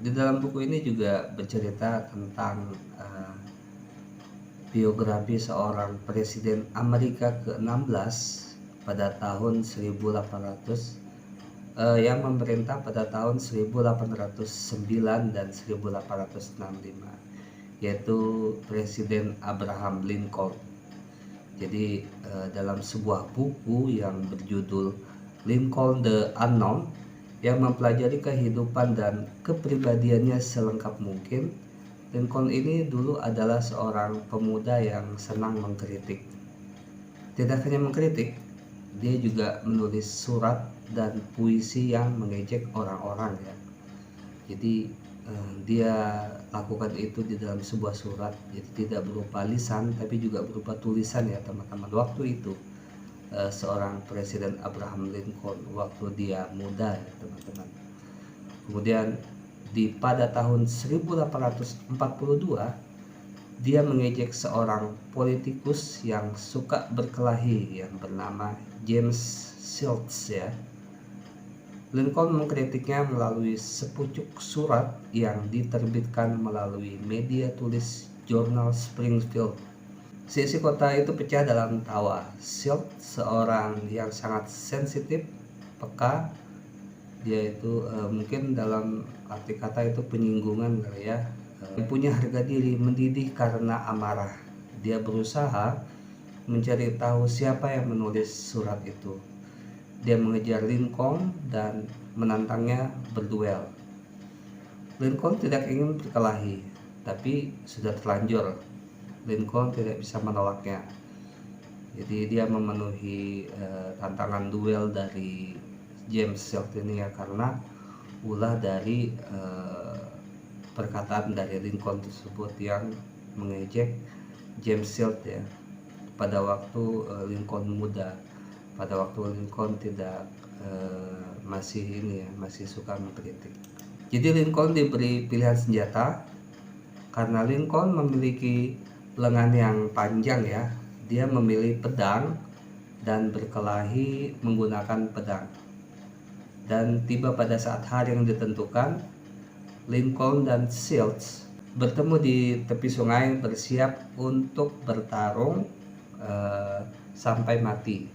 Di dalam buku ini juga bercerita tentang biografi seorang presiden Amerika ke-16 pada tahun 1800 yang memerintah pada tahun 1809 dan 1865, yaitu Presiden Abraham Lincoln. Jadi dalam sebuah buku yang berjudul Lincoln the Unknown, yang mempelajari kehidupan dan kepribadiannya selengkap mungkin, Lincoln ini dulu adalah seorang pemuda yang senang mengkritik. Tidak hanya mengkritik, dia juga menulis surat dan puisi yang mengejek orang-orang ya. Jadi dia lakukan itu di dalam sebuah surat, jadi tidak berupa lisan tapi juga berupa tulisan ya teman-teman. Waktu itu seorang Presiden Abraham Lincoln waktu dia muda ya teman-teman. Kemudian pada tahun 1842 dia mengejek seorang politikus yang suka berkelahi yang bernama James Shields ya. Lincoln mengkritiknya melalui sepucuk surat yang diterbitkan melalui media tulis jurnal Springfield. Seisi kota itu pecah dalam tawa. Shields, seorang yang sangat sensitif, peka, dia itu mungkin dalam arti kata itu penyinggungan kali ya, punya harga diri, mendidih karena amarah. Dia berusaha mencari tahu siapa yang menulis surat itu. Dia mengejar Lincoln dan menantangnya berduel. Lincoln tidak ingin berkelahi, tapi sudah terlanjur. Lincoln tidak bisa menolaknya. Jadi dia memenuhi tantangan duel dari James Shields ini ya, karena ulah dari perkataan dari Lincoln tersebut yang mengejek James Shields ya, pada waktu Lincoln muda, pada waktu Lincoln tidak masih suka mengkritik. Jadi Lincoln diberi pilihan senjata karena Lincoln memiliki lengan yang panjang ya. Dia memilih pedang dan berkelahi menggunakan pedang. Dan tiba pada saat hari yang ditentukan, Lincoln dan Shields bertemu di tepi sungai bersiap untuk bertarung sampai mati.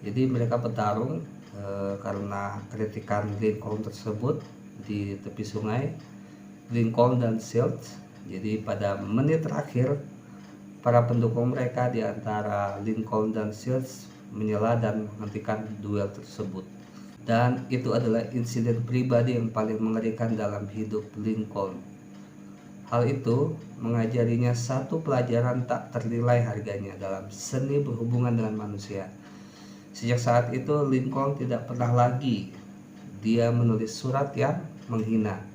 Jadi mereka bertarung karena kritikan Lincoln tersebut di tepi sungai, Lincoln dan Shields. Jadi pada menit terakhir, para pendukung mereka di antara Lincoln dan Shields menyela dan menghentikan duel tersebut. Dan itu adalah insiden pribadi yang paling mengerikan dalam hidup Lincoln. Hal itu mengajarinya satu pelajaran tak ternilai harganya dalam seni berhubungan dengan manusia. Sejak saat itu Lincoln tidak pernah lagi dia menulis surat yang menghina.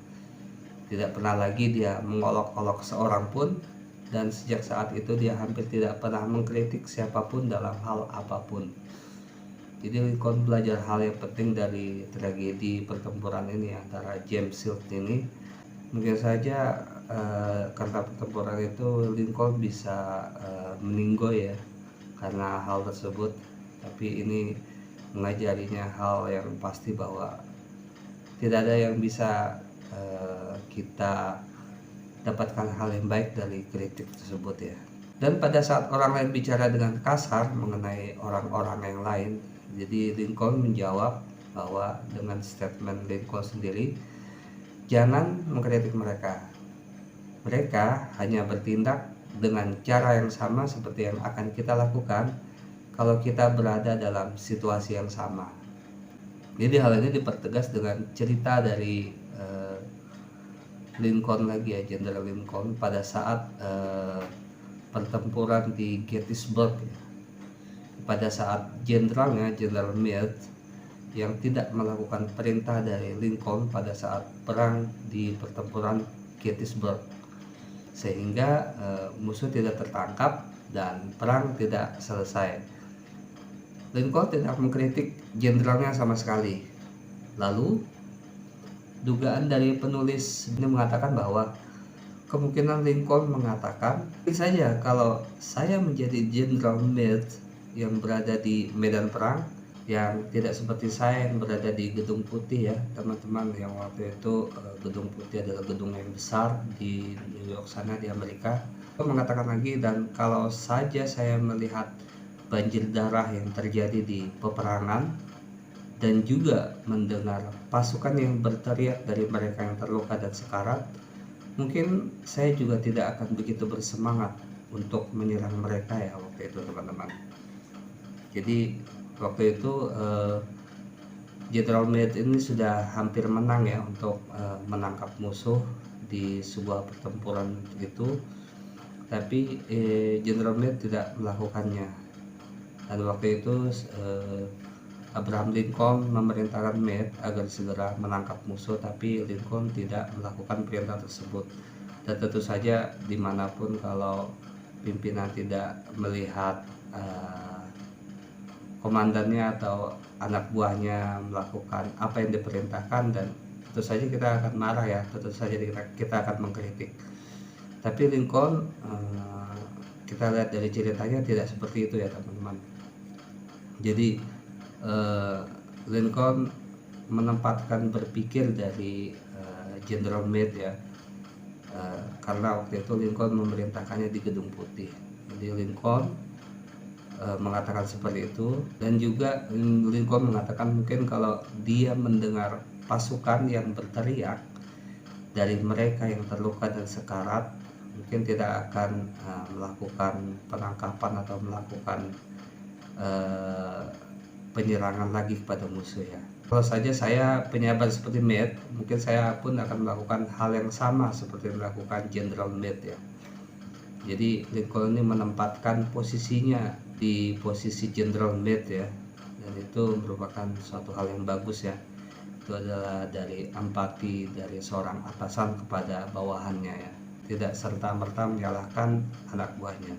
Tidak pernah lagi dia mengolok-olok seorang pun, dan sejak saat itu dia hampir tidak pernah mengkritik siapapun dalam hal apapun. Jadi Lincoln belajar hal yang penting dari tragedi pertempuran ini antara James Shields ini. Mungkin saja karena pertempuran itu Lincoln bisa meninggoy ya karena hal tersebut, tapi ini mengajarinya hal yang pasti bahwa tidak ada yang bisa kita dapatkan hal yang baik dari kritik tersebut ya. Dan pada saat orang lain bicara dengan kasar mengenai orang-orang yang lain, jadi Lincoln menjawab bahwa dengan statement Lincoln sendiri, jangan mengkritik mereka. Mereka hanya bertindak dengan cara yang sama seperti yang akan kita lakukan kalau kita berada dalam situasi yang sama. Jadi hal ini dipertegas dengan cerita dari Lincoln lagi ya, Jenderal Lincoln pada saat pertempuran di Gettysburg ya. Pada saat jenderalnya, Jenderal Meade, yang tidak melakukan perintah dari Lincoln pada saat perang di pertempuran Gettysburg, sehingga musuh tidak tertangkap dan perang tidak selesai. Lincoln tidak mengkritik jenderalnya sama sekali. Lalu dugaan dari penulis ini mengatakan bahwa kemungkinan Lincoln mengatakan, saja kalau saya menjadi Jenderal Meade yang berada di medan perang, yang tidak seperti saya yang berada di Gedung Putih ya teman-teman, yang waktu itu Gedung Putih adalah gedung yang besar di New York sana di Amerika. Mengatakan lagi, dan kalau saja saya melihat banjir darah yang terjadi di peperangan dan juga mendengar pasukan yang berteriak dari mereka yang terluka dan sekarat, mungkin saya juga tidak akan begitu bersemangat untuk menyerang mereka ya waktu itu teman-teman. Jadi waktu itu General Meade ini sudah hampir menang ya untuk menangkap musuh di sebuah pertempuran itu, tapi General Meade tidak melakukannya. Dan waktu itu Abraham Lincoln memerintahkan Meade agar segera menangkap musuh, tapi Lincoln tidak melakukan perintah tersebut. Dan tentu saja dimanapun kalau pimpinan tidak melihat komandannya atau anak buahnya melakukan apa yang diperintahkan, dan tentu saja kita akan marah ya, tentu saja kita akan mengkritik. Tapi Lincoln kita lihat dari ceritanya tidak seperti itu ya teman-teman. Jadi Lincoln menempatkan berpikir dari General Meade ya, karena waktu itu Lincoln memerintahkannya di Gedung Putih. Jadi Lincoln mengatakan seperti itu, dan juga Lincoln mengatakan mungkin kalau dia mendengar pasukan yang berteriak dari mereka yang terluka dan sekarat, mungkin tidak akan melakukan penangkapan atau melakukan penyerangan lagi kepada musuh ya. Kalau saja saya penyabar seperti Meade, mungkin saya pun akan melakukan hal yang sama seperti yang dilakukan General Meade ya. Jadi Lincoln ini menempatkan posisinya di posisi General Meade ya, dan itu merupakan suatu hal yang bagus ya. Itu adalah dari empati dari seorang atasan kepada bawahannya ya, tidak serta-merta menyalahkan anak buahnya.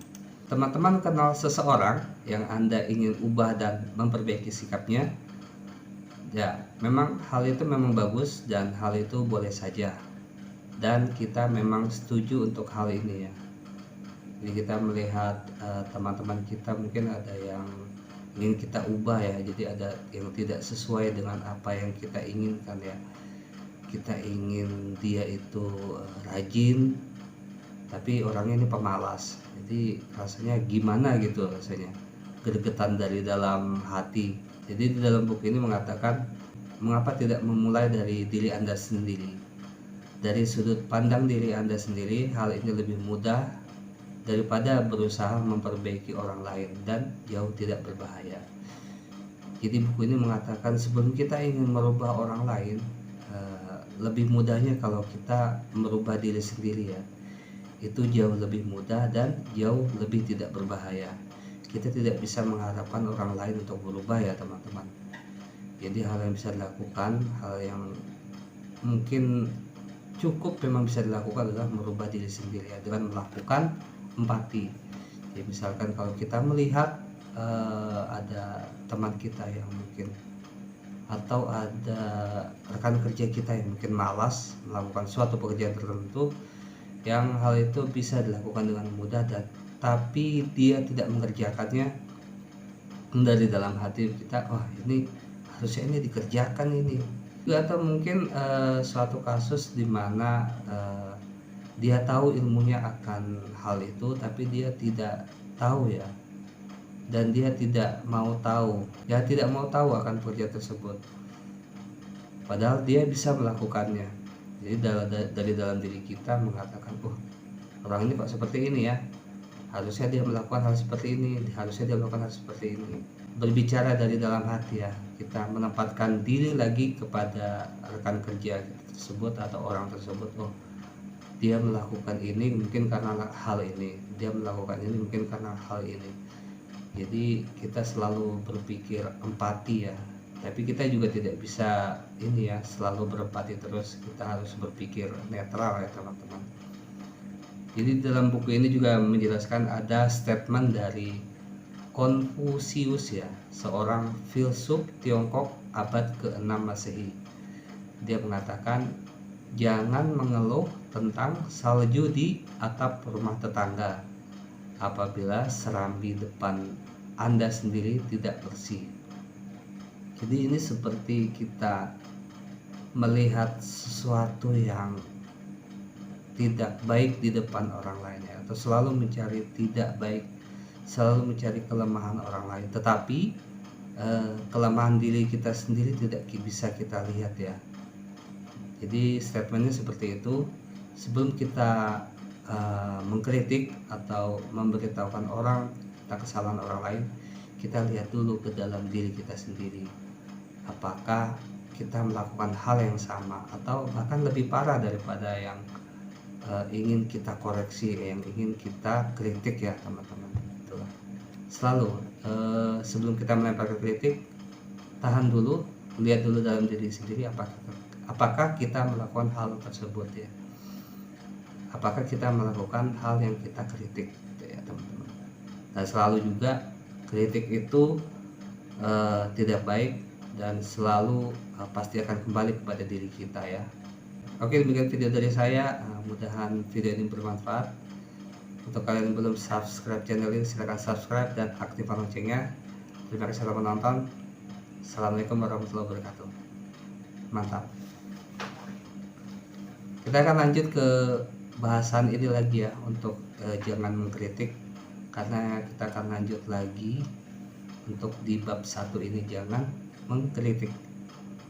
Teman-teman kenal seseorang yang Anda ingin ubah dan memperbaiki sikapnya? Ya, memang hal itu memang bagus dan hal itu boleh saja, dan kita memang setuju untuk hal ini ya. Jadi kita melihat teman-teman kita mungkin ada yang ingin kita ubah ya, jadi ada yang tidak sesuai dengan apa yang kita inginkan ya. Kita ingin dia itu rajin, tapi orangnya ini pemalas, jadi rasanya gimana gitu, rasanya gregetan dari dalam hati. Jadi di dalam buku ini mengatakan, mengapa tidak memulai dari diri Anda sendiri, dari sudut pandang diri Anda sendiri, hal ini lebih mudah daripada berusaha memperbaiki orang lain dan jauh tidak berbahaya. Jadi buku ini mengatakan sebelum kita ingin merubah orang lain, lebih mudahnya kalau kita merubah diri sendiri ya. Itu jauh lebih mudah dan jauh lebih tidak berbahaya. Kita tidak bisa mengharapkan orang lain untuk berubah ya teman-teman. Jadi hal yang bisa dilakukan, hal yang mungkin cukup memang bisa dilakukan adalah merubah diri sendiri ya, dengan melakukan empati. Jadi misalkan kalau kita melihat ada teman kita yang mungkin, atau ada rekan kerja kita yang mungkin malas melakukan suatu pekerjaan tertentu, yang hal itu bisa dilakukan dengan mudah, dan tapi dia tidak mengerjakannya, dari dalam hati kita, wah ini harusnya ini dikerjakan ini. Atau mungkin suatu kasus di mana dia tahu ilmunya akan hal itu, tapi dia tidak tahu ya, dan dia tidak mau tahu ya, tidak mau tahu akan pekerjaan tersebut, padahal dia bisa melakukannya. Jadi dari dalam diri kita mengatakan, oh orang ini kok seperti ini ya, harusnya dia melakukan hal seperti ini, harusnya dia melakukan hal seperti ini. Berbicara dari dalam hati ya, kita menempatkan diri lagi kepada rekan kerja tersebut atau orang tersebut. Oh dia melakukan ini mungkin karena hal ini, dia melakukan ini mungkin karena hal ini. Jadi kita selalu berpikir empati ya, tapi kita juga tidak bisa ini ya selalu berempati terus, kita harus berpikir netral ya teman-teman. Jadi dalam buku ini juga menjelaskan ada statement dari Konfusius ya, seorang filsuf Tiongkok abad ke-6 Masehi. Dia mengatakan, jangan mengeluh tentang salju di atap rumah tetangga apabila serambi depan Anda sendiri tidak bersih. Jadi ini seperti kita melihat sesuatu yang tidak baik di depan orang lain ya, atau selalu mencari tidak baik, selalu mencari kelemahan orang lain, tetapi kelemahan diri kita sendiri tidak bisa kita lihat ya. Jadi statementnya seperti itu. Sebelum kita mengkritik atau memberitahukan orang tentang kesalahan orang lain, kita lihat dulu ke dalam diri kita sendiri, apakah kita melakukan hal yang sama atau bahkan lebih parah daripada yang ingin kita koreksi, yang ingin kita kritik ya teman-teman. Itulah. Selalu sebelum kita melempar kritik, tahan dulu, lihat dulu dalam diri sendiri apakah kita melakukan hal tersebut ya, apakah kita melakukan hal yang kita kritik gitu ya teman-teman. Dan selalu juga kritik itu tidak baik dan selalu pasti akan kembali kepada diri kita ya. Oke, demikian video dari saya, mudahan video ini bermanfaat. Untuk kalian yang belum subscribe channel ini, silahkan subscribe dan aktifkan loncengnya. Terima kasih telah menonton. Assalamualaikum warahmatullahi wabarakatuh. Mantap. Kita akan lanjut ke bahasan ini lagi ya, untuk jangan mengkritik, karena kita akan lanjut lagi untuk di bab 1 ini, jangan mengkritik.